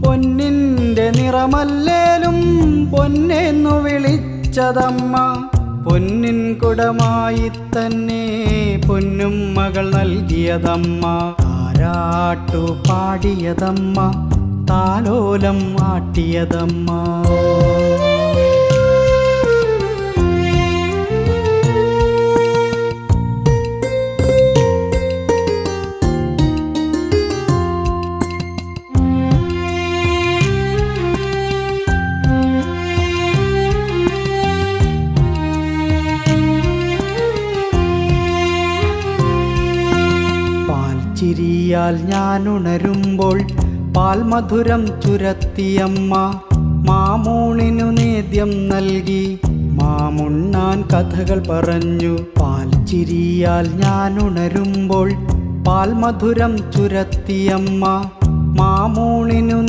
പൊന്നിൻ്റെ നിറമല്ലേലും പൊന്നെന്നു വിളിച്ചതമ്മ. പൊന്നിൻ കുടമായി തന്നെ പൊന്നും മകൾ നൽകിയതമ്മ. താരാട്ടു പാടിയതമ്മ, താലോലം ആട്ടിയതമ്മ. ചിരിയാൽ ഞാനുണരുമ്പോൾ പാൽമധുരം ചുരത്തിയമ്മ. മാമൂണിനു നേദ്യം നൽകി മാമുണ്ണാൻ കഥകൾ പറഞ്ഞു. പാൽച്ചിരിയാൽ ഞാനുണരുമ്പോൾ പാൽമധുരം ചുരത്തിയമ്മ. മാമൂണിനു